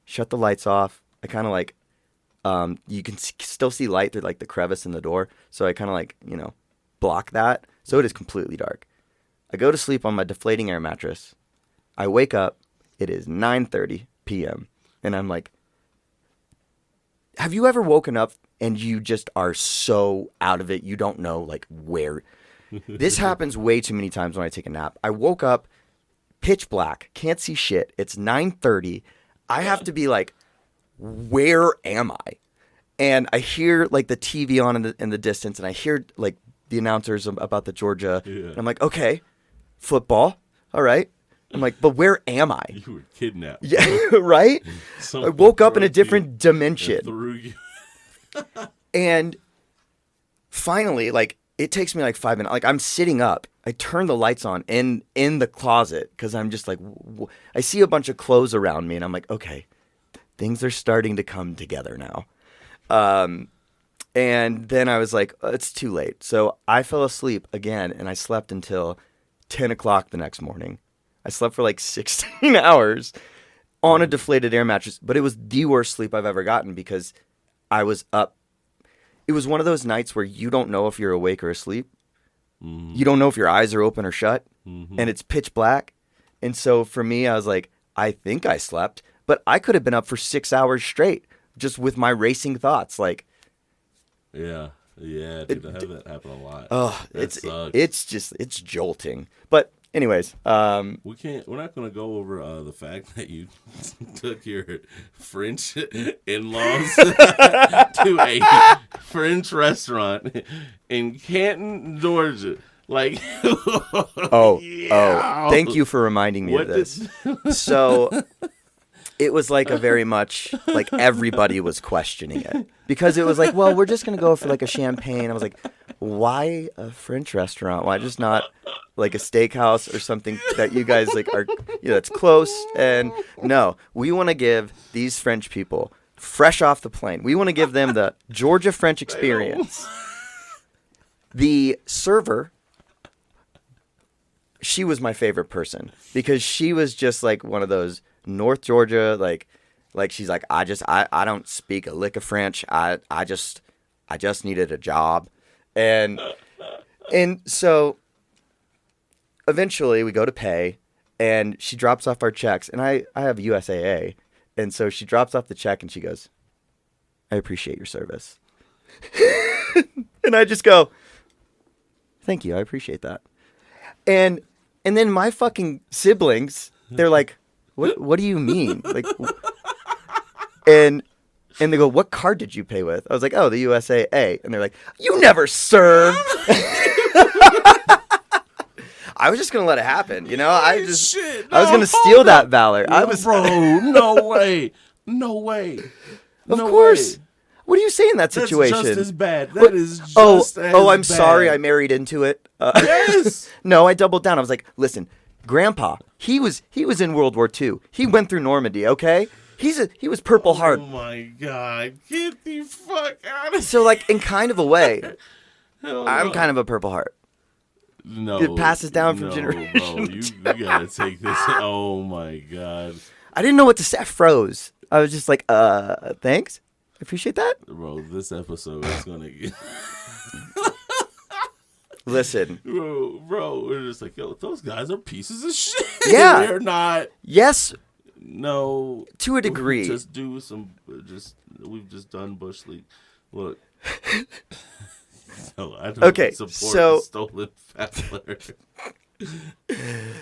[SPEAKER 2] shut the lights off. I kind of like, you can still see light through like the crevice in the door. So I kind of like, block that. So it is completely dark. I go to sleep on my deflating air mattress. I wake up. It is 9:30 p.m. And I'm like, have you ever woken up and you just are so out of it, you don't know like where? This happens way too many times when I take a nap. I woke up pitch black, can't see shit. It's 9:30. I have to be like, where am I? And I hear like the TV on in the distance, and I hear like the announcers about the Georgia.
[SPEAKER 1] Yeah.
[SPEAKER 2] And I'm like, okay, football. All right. I'm like, but where am I?
[SPEAKER 1] You were kidnapped.
[SPEAKER 2] Yeah, right? I woke up in a different dimension.
[SPEAKER 1] Through you.
[SPEAKER 2] And finally, like, it takes me like 5 minutes. Like, I'm sitting up. I turn the lights on in the closet because I'm just like, I see a bunch of clothes around me, and I'm like, okay, things are starting to come together now. And then I was like, it's too late. So I fell asleep again, and I slept until 10 o'clock the next morning. I slept for like 16 hours on a deflated air mattress, but it was the worst sleep I've ever gotten because I was up. It was one of those nights where you don't know if you're awake or asleep. Mm-hmm. You don't know if your eyes are open or shut, and it's pitch black. And so for me, I was like, I think I slept, but I could have been up for 6 hours straight just with my racing thoughts. Like,
[SPEAKER 1] yeah, dude, I have that happen a lot.
[SPEAKER 2] Oh,
[SPEAKER 1] that sucks.
[SPEAKER 2] It's jolting. But anyways,
[SPEAKER 1] we're not gonna go over the fact that you took your French in-laws to a French restaurant in Canton, Georgia. Like,
[SPEAKER 2] thank you for reminding me of this. So it was like a very much like everybody was questioning it because it was like, well, we're just gonna go for like a champagne. I was like, why a French restaurant? Why just not like a steakhouse or something that you guys like are, that's close? And no, we want to give these French people fresh off the plane. We want to give them the Georgia French experience. The server, she was my favorite person because she was just like one of those North Georgia, like she's like, I don't speak a lick of French. I just needed a job. And so eventually we go to pay, and she drops off our checks, and I have USAA. And so she drops off the check and she goes, I appreciate your service. And I just go, thank you. I appreciate that. And then my fucking siblings, they're like, what do you mean? Like, and they go, what card did you pay with? I was like, oh, the USAA. And they're like, you never served. I was just going to let it happen. I was going to steal that valor.
[SPEAKER 1] Bro, no way. No way.
[SPEAKER 2] Of course.
[SPEAKER 1] Way.
[SPEAKER 2] What do you say in that situation?
[SPEAKER 1] That's just as bad. That is just as bad.
[SPEAKER 2] I'm sorry I married into it.
[SPEAKER 1] Yes.
[SPEAKER 2] No, I doubled down. I was like, listen, Grandpa, he was in World War II. He went through Normandy, okay? He was Purple Heart.
[SPEAKER 1] Oh my God. Get the fuck out of here.
[SPEAKER 2] So like in kind of a way,
[SPEAKER 1] Hell
[SPEAKER 2] I'm
[SPEAKER 1] no.
[SPEAKER 2] kind of a Purple Heart.
[SPEAKER 1] No.
[SPEAKER 2] It passes down from generation
[SPEAKER 1] Bro, you gotta take this. Oh my God.
[SPEAKER 2] I didn't know what to say. I froze. I was just like, thanks. I appreciate that.
[SPEAKER 1] Bro, this episode is gonna get
[SPEAKER 2] Listen.
[SPEAKER 1] Bro, we're just like, yo, those guys are pieces of shit.
[SPEAKER 2] Yeah.
[SPEAKER 1] They're not.
[SPEAKER 2] Yes.
[SPEAKER 1] No.
[SPEAKER 2] To a degree.
[SPEAKER 1] We've just done Bush League. Look. No, I don't support the stolen Fatler.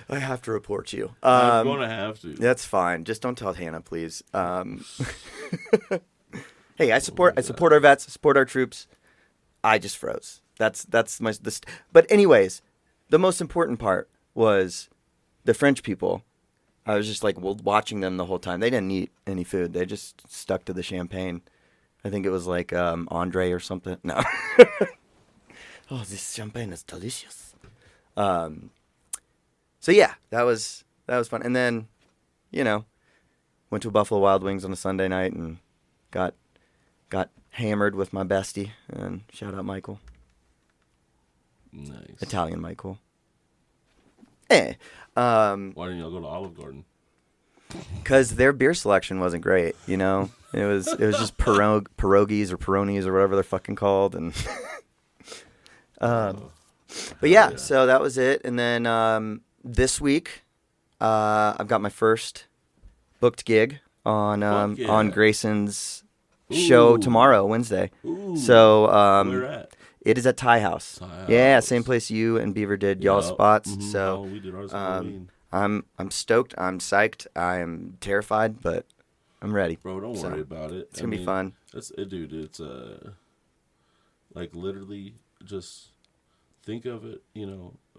[SPEAKER 2] I have to report you.
[SPEAKER 1] I'm going to have to.
[SPEAKER 2] That's fine. Just don't tell Hannah, please. Hey, I support our vets, I support our troops. I just froze. That's my but anyways, the most important part was the French people. I was just like watching them the whole time. They didn't eat any food. They just stuck to the champagne. I think it was like Andre or something. No. Oh, this champagne is delicious. So yeah, that was fun. And then, you know, went to Buffalo Wild Wings on a Sunday night and got hammered with my bestie. And shout out Michael,
[SPEAKER 1] Nice.
[SPEAKER 2] Italian Michael.
[SPEAKER 1] Why didn't y'all go to Olive Garden?
[SPEAKER 2] Because their beer selection wasn't great. You know, it was just pierogies or Peronis or whatever they're fucking called. And but yeah, so that was it. And then this week, I've got my first booked gig on
[SPEAKER 1] Fuck yeah.
[SPEAKER 2] on Grayson's show
[SPEAKER 1] Ooh.
[SPEAKER 2] tomorrow, Wednesday.
[SPEAKER 1] Ooh.
[SPEAKER 2] So
[SPEAKER 1] Where at?
[SPEAKER 2] it is at Thai House.
[SPEAKER 1] Thai
[SPEAKER 2] Yeah,
[SPEAKER 1] House.
[SPEAKER 2] same place you and Beaver did y'all spots.
[SPEAKER 1] Mhm.
[SPEAKER 2] So
[SPEAKER 1] we did ours Halloween.
[SPEAKER 2] I'm stoked. I'm psyched. I am terrified, but I'm ready.
[SPEAKER 1] Bro, don't
[SPEAKER 2] So,
[SPEAKER 1] worry about it.
[SPEAKER 2] It's gonna be fun.
[SPEAKER 1] Dude, it's like literally just think of it,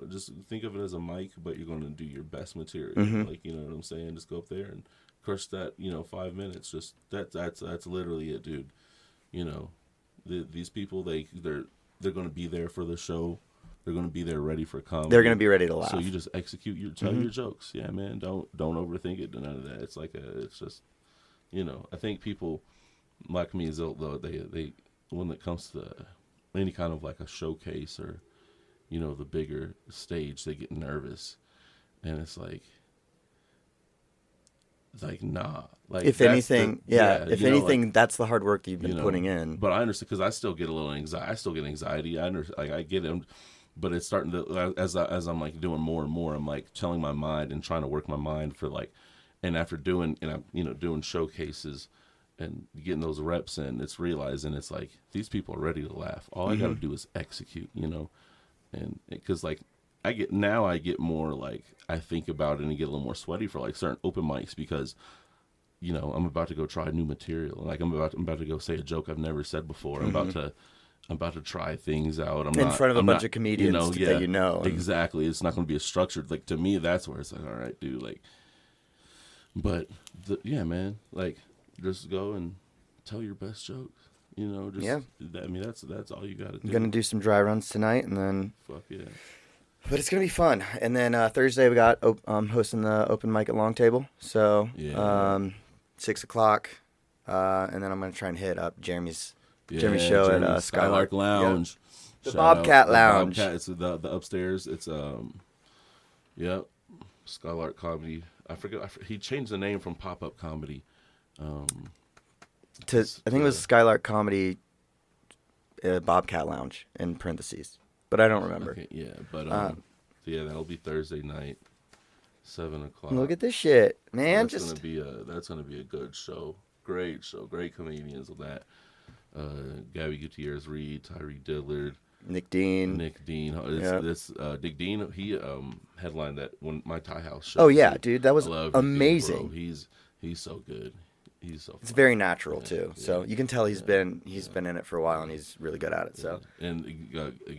[SPEAKER 1] just think of it as a mic, but you're going to do your best material.
[SPEAKER 2] Mhm.
[SPEAKER 1] Like, you know what I'm saying? Just go up there and crush that, 5 minutes. Just that's literally it, dude. These people, they're going to be there for the show. They're going to be there ready for comedy.
[SPEAKER 2] They're gonna be ready to laugh.
[SPEAKER 1] So you just execute tell your jokes. Yeah, man. Don't overthink it. None of that. It's just, I think people like me, though, they when it comes to any kind of like a showcase or, the bigger stage, they get nervous, and it's like nah. Like
[SPEAKER 2] if anything, that's the hard work that you've been putting in.
[SPEAKER 1] But I understand, because I still get a little anxiety. I still get anxiety. I get it, but it's starting to, as I'm like doing more and more, I'm like telling my mind and trying to work my mind for like, and after doing, and I'm doing showcases and getting those reps in, it's realizing it's like these people are ready to laugh. All I got to do is execute, and because like I get more like I think about it and get a little more sweaty for like certain open mics, because I'm about to go try new material. Like I'm about to go say a joke I've never said before. I'm about to try things out. I'm
[SPEAKER 2] in
[SPEAKER 1] not,
[SPEAKER 2] front of
[SPEAKER 1] I'm
[SPEAKER 2] a bunch
[SPEAKER 1] not,
[SPEAKER 2] of comedians that and-
[SPEAKER 1] exactly. It's not going to be a structured, like, to me, that's where it's like, all right, dude, like, but yeah, man, like, just go and tell your best jokes. I mean, that's all you got to do.
[SPEAKER 2] I'm gonna do some dry runs tonight, and then
[SPEAKER 1] Fuck yeah.
[SPEAKER 2] but it's gonna be fun. And then Thursday we got hosting the open mic at Long Table, so
[SPEAKER 1] Yeah.
[SPEAKER 2] 6 o'clock, and then I'm gonna try and hit up Jeremy's show
[SPEAKER 1] Jeremy's
[SPEAKER 2] at Skylark
[SPEAKER 1] Lounge.
[SPEAKER 2] The
[SPEAKER 1] Shout
[SPEAKER 2] Bobcat
[SPEAKER 1] out.
[SPEAKER 2] Lounge.
[SPEAKER 1] The Bobcat, it's the upstairs. It's yep, Skylark Comedy. I forget. He changed the name from Pop Up Comedy.
[SPEAKER 2] I think it was Skylark Comedy, Bobcat Lounge in parentheses, but I don't remember.
[SPEAKER 1] Okay, yeah, but yeah, that'll be Thursday night, 7 o'clock.
[SPEAKER 2] Look at this shit, man!
[SPEAKER 1] That's gonna be a good show. Great show. Great comedians with that. Gabby Gutierrez Reed, Tyree Dillard,
[SPEAKER 2] Nick Dean.
[SPEAKER 1] Nick Dean. Nick Dean. He headlined that when my Thai House show.
[SPEAKER 2] Oh yeah, dude, that was
[SPEAKER 1] I love Nick Dean,
[SPEAKER 2] amazing.
[SPEAKER 1] bro. He's so good. He's so.
[SPEAKER 2] It's
[SPEAKER 1] funny.
[SPEAKER 2] very natural too,
[SPEAKER 1] Yeah,
[SPEAKER 2] so you can tell he's been in it for a while and he's really good at it. So
[SPEAKER 1] And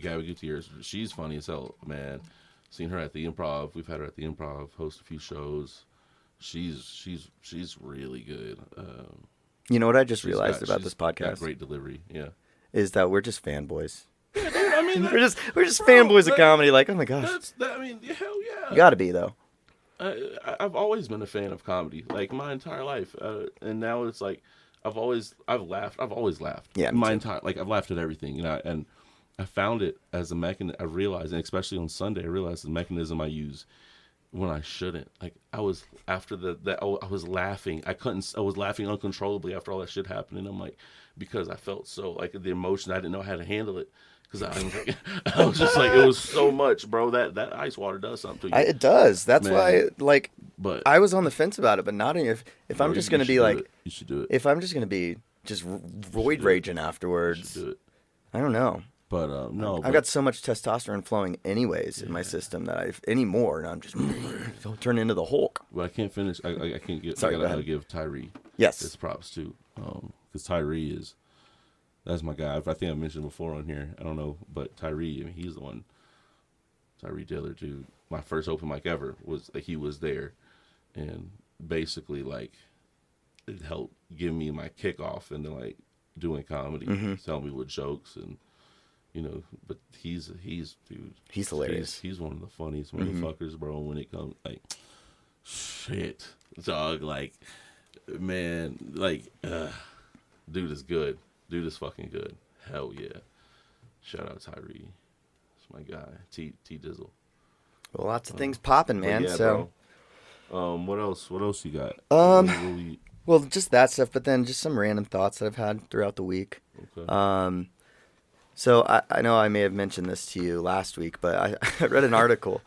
[SPEAKER 1] Gabby Gutierrez, she's funny as hell, man. Seen her at the Improv. We've had her at the Improv, host a few shows. She's really good.
[SPEAKER 2] you know what I just realized about this
[SPEAKER 1] got
[SPEAKER 2] podcast
[SPEAKER 1] great delivery. Yeah.
[SPEAKER 2] is that we're just fanboys.
[SPEAKER 1] I mean,
[SPEAKER 2] We're just fanboys of comedy. Like, oh my gosh,
[SPEAKER 1] I mean, hell yeah.
[SPEAKER 2] you got to be though.
[SPEAKER 1] I've always been a fan of comedy, like my entire life, and now it's like I've always laughed.
[SPEAKER 2] Yeah, me
[SPEAKER 1] my
[SPEAKER 2] too.
[SPEAKER 1] entire, like, I've laughed at everything, and I found it as a mechanism. I realized, and especially on Sunday, I realized the mechanism I use when I shouldn't. Like, I was after I was laughing. I was laughing uncontrollably after all that shit happened, and I'm like, because I felt so like the emotion, I didn't know how to handle it. Because I was just like, it was so much, bro. That ice water does something to you.
[SPEAKER 2] It does. That's
[SPEAKER 1] Man.
[SPEAKER 2] why, like,
[SPEAKER 1] But
[SPEAKER 2] I was on the fence about it, but not if
[SPEAKER 1] bro,
[SPEAKER 2] I'm just
[SPEAKER 1] you
[SPEAKER 2] gonna
[SPEAKER 1] should
[SPEAKER 2] be
[SPEAKER 1] do
[SPEAKER 2] like,
[SPEAKER 1] it. You should do it.
[SPEAKER 2] if I'm just gonna be just void raging
[SPEAKER 1] You
[SPEAKER 2] afterwards.
[SPEAKER 1] should do it.
[SPEAKER 2] I don't know.
[SPEAKER 1] But no,
[SPEAKER 2] I've got so much testosterone flowing anyways in my system that if any more, and I'm just I'll turn into the Hulk.
[SPEAKER 1] But I can't finish. I can't get.
[SPEAKER 2] Sorry,
[SPEAKER 1] I
[SPEAKER 2] go
[SPEAKER 1] gotta
[SPEAKER 2] ahead.
[SPEAKER 1] give Tyree
[SPEAKER 2] Yes.
[SPEAKER 1] his props too, because Tyree that's my guy. I think I mentioned before on here. I don't know, but Tyree, I mean, he's the one. Tyree Dillard, dude. My first open mic ever was he was there, and basically like it helped give me my kickoff into like doing comedy, telling me what jokes, and but he's dude.
[SPEAKER 2] He's hilarious.
[SPEAKER 1] He's one of the funniest motherfuckers, bro. When it comes like shit, dog. Like man, like dude is good. Dude is fucking good. Hell yeah. Shout out Tyree. That's my guy. T Dizzle.
[SPEAKER 2] Well, lots of things popping, man.
[SPEAKER 1] Yeah,
[SPEAKER 2] so,
[SPEAKER 1] what else? What else you got?
[SPEAKER 2] Well, just that stuff, but then just some random thoughts that I've had throughout the week.
[SPEAKER 1] Okay.
[SPEAKER 2] So I know I may have mentioned this to you last week, but I read an article.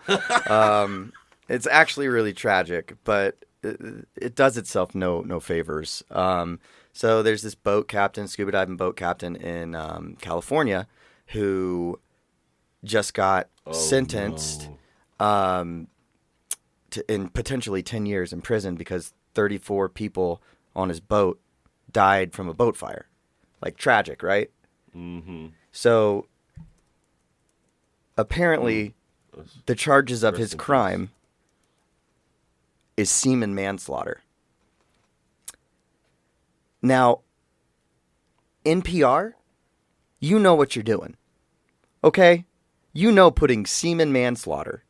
[SPEAKER 2] It's actually really tragic, but it does itself no favors. So there's this scuba diving boat captain in California, who just got sentenced in potentially 10 years in prison because 34 people on his boat died from a boat fire. Like, tragic, right?
[SPEAKER 1] Mm-hmm.
[SPEAKER 2] So apparently the charges of his crime is semen manslaughter. Now, NPR, you know what you're doing, okay? You know putting semen manslaughter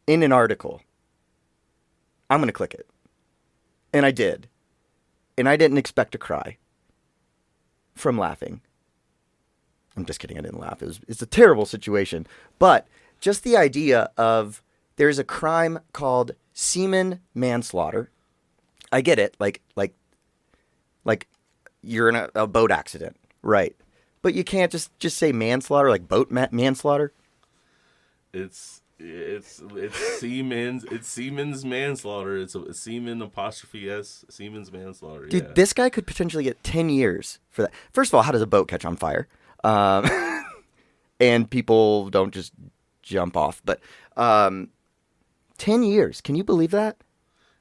[SPEAKER 2] in an article. I'm going to click it. And I did. And I didn't expect to cry from laughing. I'm just kidding, I didn't laugh. It's a terrible situation. But just the idea of there's a crime called semen manslaughter. I get it. Like you're in a boat accident, right? But you can't just say manslaughter, like boat manslaughter.
[SPEAKER 1] It's Siemens manslaughter. It's a Seaman apostrophe S, Siemens manslaughter.
[SPEAKER 2] Dude,
[SPEAKER 1] yeah.
[SPEAKER 2] This guy could potentially get 10 years for that. First of all, how does a boat catch on fire? And people don't just jump off. But 10 years. Can you believe that?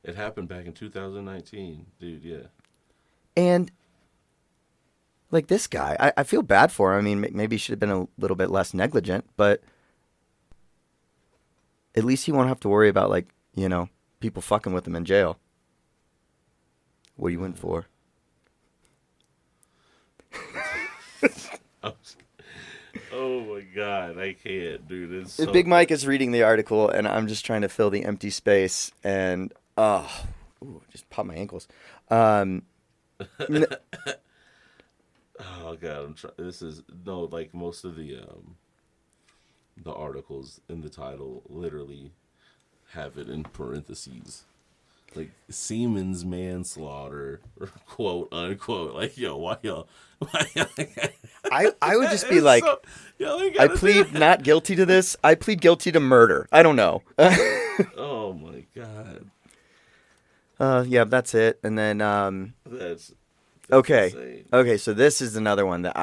[SPEAKER 1] It happened back in 2019, dude. Yeah.
[SPEAKER 2] And like this guy, I feel bad for him. I mean, maybe he should have been a little bit less negligent, but at least he won't have to worry about, like, people fucking with him in jail. What are you in for?
[SPEAKER 1] Oh my God, I can't, dude. It's so
[SPEAKER 2] Big Mike is reading the article, and I'm just trying to fill the empty space, and just popped my ankles.
[SPEAKER 1] Oh God, I'm trying. This is like most of the articles in the title literally have it in parentheses, like Siemens manslaughter, or quote unquote. Like, yo, why y'all?
[SPEAKER 2] I would just be like, I plead not guilty to this. I plead guilty to murder. I don't know.
[SPEAKER 1] Oh my God.
[SPEAKER 2] Yeah, that's it. And then
[SPEAKER 1] That's
[SPEAKER 2] okay.
[SPEAKER 1] insane.
[SPEAKER 2] Okay, so this is another one that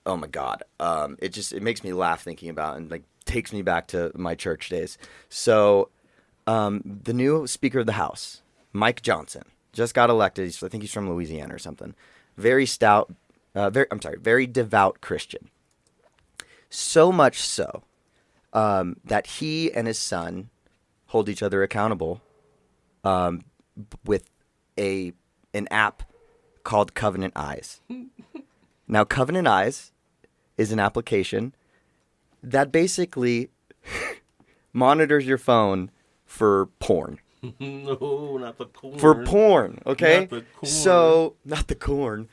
[SPEAKER 2] oh my God. It makes me laugh thinking about, and like takes me back to my church days. So the new Speaker of the House, Mike Johnson, just got elected. I think he's from Louisiana or something. Very devout Christian. So much so that he and his son hold each other accountable with an app called Covenant Eyes. Now, Covenant Eyes is an application that basically monitors your phone for porn.
[SPEAKER 1] No, not the corn.
[SPEAKER 2] For porn, okay?
[SPEAKER 1] Not the corn.
[SPEAKER 2] So, not the corn.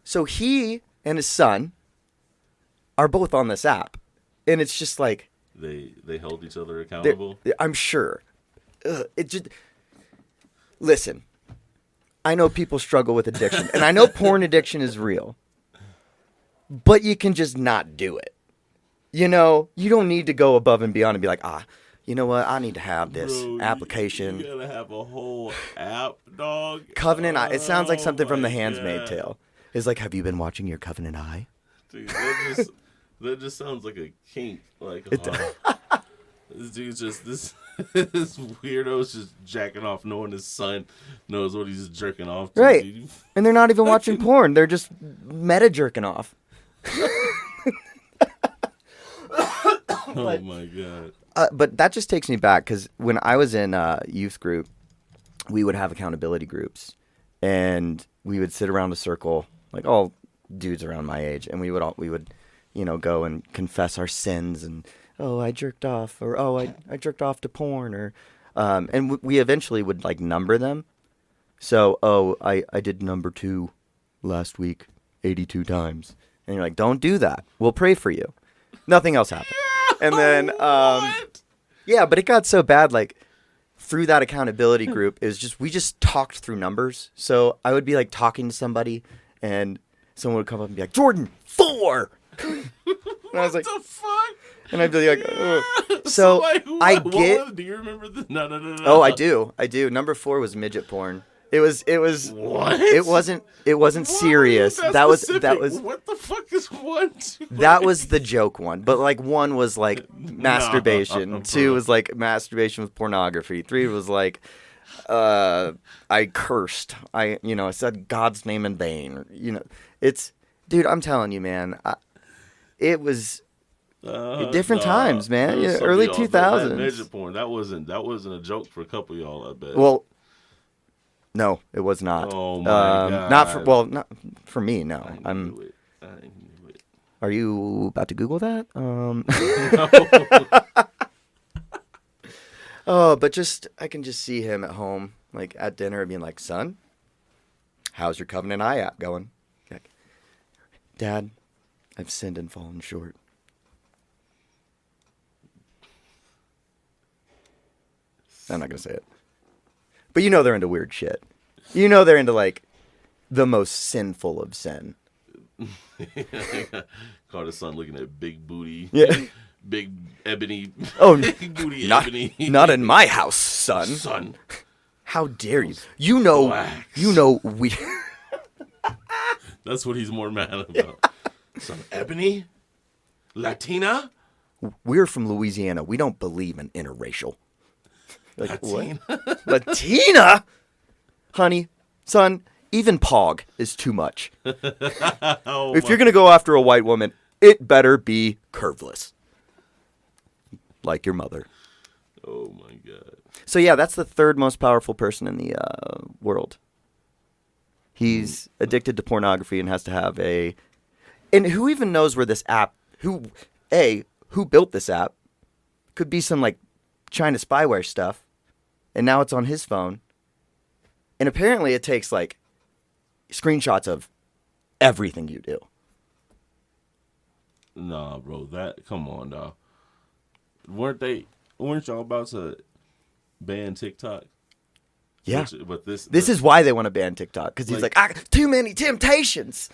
[SPEAKER 2] So he and his son are both on this app. And it's just like...
[SPEAKER 1] They hold each other accountable?
[SPEAKER 2] I'm sure. Listen, I know people struggle with addiction. And I know porn addiction is real. But you can just not do it. You don't need to go above and beyond and be like, you know what? I need to have this application.
[SPEAKER 1] You gotta have a whole app, dog.
[SPEAKER 2] Covenant Eye. It sounds like something from The
[SPEAKER 1] my
[SPEAKER 2] Handmaid's
[SPEAKER 1] God.
[SPEAKER 2] Tale. It's like, have you been watching your Covenant Eye?
[SPEAKER 1] Dude, that just sounds like a kink. Like, this dude's just this weirdo's just jacking off, knowing his son knows what he's jerking off to.
[SPEAKER 2] Right.
[SPEAKER 1] Dude.
[SPEAKER 2] And they're not even watching porn. They're just meta jerking off.
[SPEAKER 1] Oh my God.
[SPEAKER 2] But that just takes me back, because when I was in youth group, we would have accountability groups, and we would sit around a circle, like all dudes around my age, and we would, go and confess our sins, and I jerked off, or I jerked off to porn, or and we eventually would like number them. So I did number 2 last week 82 times, and you're like, don't do that. We'll pray for you. Nothing else happened, and then yeah, but it got so bad like. Through that accountability group, it was just we just talked through numbers. So I would be like talking to somebody, and someone would come up and be like, "Jordan, 4." And I was like,
[SPEAKER 1] "What the fuck?"
[SPEAKER 2] And I'd be like, "Ugh." So
[SPEAKER 1] like,
[SPEAKER 2] I get.
[SPEAKER 1] Do you remember this? No.
[SPEAKER 2] Oh, I do. Number 4 was midget porn. It was.
[SPEAKER 1] What?
[SPEAKER 2] It wasn't serious. That was.
[SPEAKER 1] What the fuck is 1?
[SPEAKER 2] That was the joke one. But like 1 was like masturbation.
[SPEAKER 1] No,
[SPEAKER 2] 2 was like masturbation with pornography. 3 was like I cursed. I said God's name in vain. It's dude, I'm telling you, man. It was different times, man. Yeah, early 2000s.
[SPEAKER 1] That midget porn. That wasn't a joke for a couple of y'all, I bet.
[SPEAKER 2] Well, no, it was not.
[SPEAKER 1] Oh my God.
[SPEAKER 2] Not for me. No,
[SPEAKER 1] I knew it.
[SPEAKER 2] Are you about to Google that? Oh, but I can just see him at home, like at dinner, being like, "Son, how's your Covenant Eye app going?" Like, "Dad, I've sinned and fallen short." I'm not gonna say it. But they're into weird shit. They're into like the most sinful of sin.
[SPEAKER 1] Caught his son looking at big booty.
[SPEAKER 2] Yeah.
[SPEAKER 1] Big ebony.
[SPEAKER 2] Oh,
[SPEAKER 1] big booty
[SPEAKER 2] ebony.
[SPEAKER 1] Not
[SPEAKER 2] in my house, son.
[SPEAKER 1] Son.
[SPEAKER 2] How dare you?
[SPEAKER 1] Blacks.
[SPEAKER 2] We.
[SPEAKER 1] That's what he's more mad about. Some ebony? Latina?
[SPEAKER 2] We're from Louisiana. We don't believe in interracial. Like,
[SPEAKER 1] Latina?
[SPEAKER 2] What? Latina? Honey, son, even Pog is too much. If you're going to go after a white woman, it better be curveless. Like your mother.
[SPEAKER 1] Oh, my God.
[SPEAKER 2] So, yeah, that's the 3rd most powerful person in the world. He's addicted to pornography and has to have a... And who even knows where this app... Who built this app? Could be some, like, China spyware stuff. And now it's on his phone. And apparently it takes, like, screenshots of everything you do.
[SPEAKER 1] Nah, bro. Come on, dog. Weren't y'all about to ban TikTok?
[SPEAKER 2] Yeah.
[SPEAKER 1] But this
[SPEAKER 2] is why they want to ban TikTok. Because he's like, too many temptations.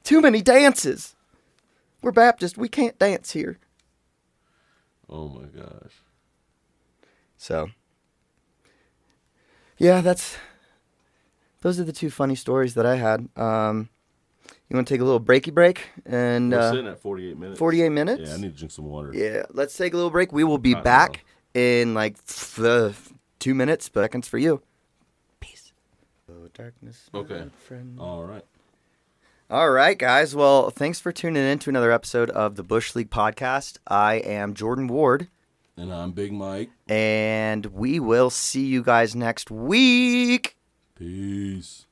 [SPEAKER 2] Too many dances. We're Baptist. We can't dance here.
[SPEAKER 1] Oh, my gosh.
[SPEAKER 2] So, yeah, those are the 2 funny stories that I had. You want to take a little break? And
[SPEAKER 1] we're sitting at 48 minutes.
[SPEAKER 2] 48 minutes?
[SPEAKER 1] Yeah, I need to drink some water.
[SPEAKER 2] Yeah, let's take a little break. We will be back in like 2 minutes, seconds for you. Peace. Oh, darkness.
[SPEAKER 1] Okay.
[SPEAKER 2] Friend.
[SPEAKER 1] All right.
[SPEAKER 2] All right, guys. Well, thanks for tuning in to another episode of the Bush League Podcast. I am Jordan Ward.
[SPEAKER 1] And I'm Big Mike.
[SPEAKER 2] And we will see you guys next week.
[SPEAKER 1] Peace.